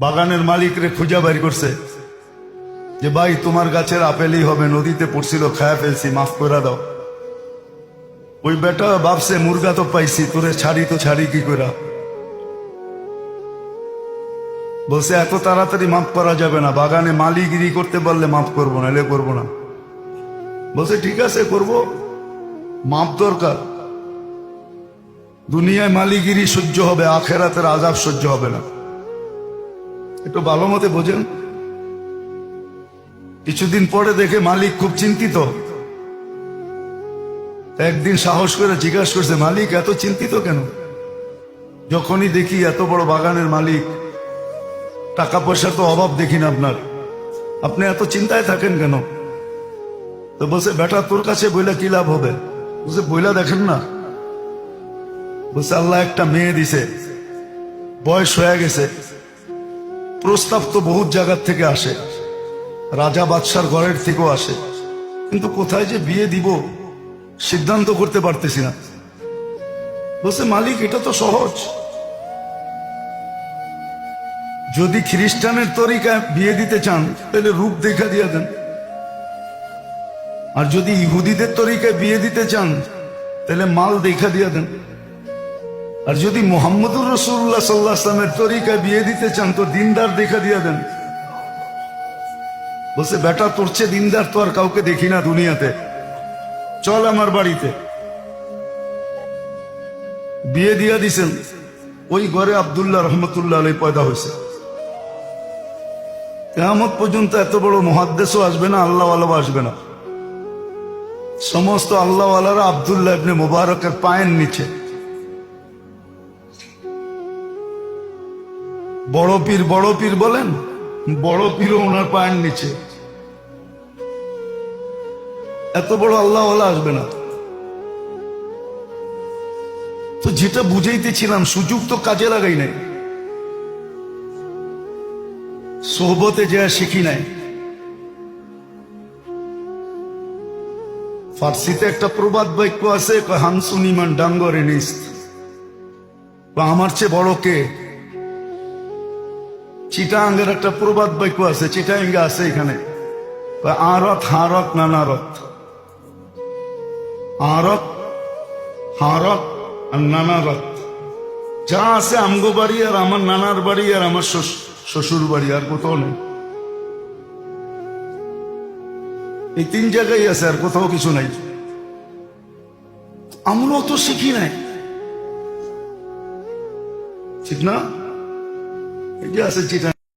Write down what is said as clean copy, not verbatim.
বাগানের মালিক রে খুঁজা বের করছে যে ভাই তোমার গাছের আপেলই হবে, নদীতে পড়ছিল, খায়া ফেলছি, মাফ করে দাও। ওই বেটা ভাবছে মুরগা তো পাইছি, তোরে ছাড়ি তো ছাড়ি কি করে। বলছে এত তাড়াতাড়ি মাফ করা যাবে না, বাগানে মালিগিরি করতে পারলে মাফ করবো না, এলে করবো না। বলছে ঠিক আছে করবো, মাফ দরকার। দুনিয়ায় মালিগিরি সহ্য হবে, আখেরাতের আযাব সহ্য হবে না। একটু ভালো মতে বোঝেন। কিছুদিন পরে দেখে মালিক খুব চিন্তিত। একদিন সাহস করে জিজ্ঞাসা করছে, মালিক এত চিন্তিত কেন? যখনই দেখি এত বড় বাগানের মালিক, টাকা পয়সার তো অভাব দেখি না আপনার, আপনি এত চিন্তায় থাকেন কেন? তো বলছে বেটা তোর কাছে বইলা কি লাভ হবে? বলছে বইলা দেখেন না। বলছে আল্লাহ একটা মেয়ে দিছে, বয়স হয়ে গেছে, প্রস্তাব তো বহুত জায়গার থেকে আসে, রাজা বাদশার ঘরের থেকেও আসে, কিন্তু কোথায় যে বিয়ে দিব সিদ্ধান্ত করতে পারতেছি না। বলছে মালিক এটা তো সহজ, যদি খ্রিস্টানের তরিকায় বিয়ে দিতে চান তাহলে রূপ দেখা দিয়ে দেন, আর যদি ইহুদিদের তরিকায় বিয়ে দিতে চান তাহলে মাল দেখা দিয়ে দেন, আর যদি মুহাম্মদুর রাসূলুল্লাহ সাল্লাল্লাহু আলাইহি ওয়াসাল্লামের তরিকায় বিয়ে দিতে চান তো দিনদার দেখা দিয়ে দেন। বলছে বেটা তোর চেয়ে দিনদার তো আর কাউকে দেখি না দুনিয়াতে, চল আমার বাড়িতে। বিয়ে দিয়া দিছেন, ওই ঘরে আব্দুল্লাহ রহমতুল্লাহ আলাইহি পয়দা হয়েছে। কিয়ামত পর্যন্ত এত বড় মুহাদ্দিসও আসবে না, আল্লাহওয়ালাও আসবে না। সমস্ত আল্লাহওয়ালারা আব্দুল্লাহ ইবনে মুবারকের পায়ের নিচে। বড় পীর বলেন, বড় পীরও ওনার পায়ের নিচে। এত বড় আল্লাহওয়ালা আসবে না। তো যেটা বুঝাইতেছিলাম, সুযোগ তো কাজে লাগাই নাই, সোহবতে যা শিখি নাই। ফার্সিতে একটা প্রবাদ বাক্য আছে, হামসুন ইমান ডাঙ্গরে নিস্ত, আমার চেয়ে বড় কে। চিটাঙ্গের একটা প্রবাদ বাক্য আছে, চিটাঙ্গে আছে এখানে, আরত হারত নানারত, আরত হারত আর নানারত। যা আছে আমগো বাড়ি আর আমার নানার বাড়ি আর আমার শ্বশুর বাড়ি, আর কোথাও নেই। এই তিন জায়গায় আছে, আর কোথাও কিছু নাই। আমরাও তো শিখি নাই, ঠিক না? এই যে আছে চিটা।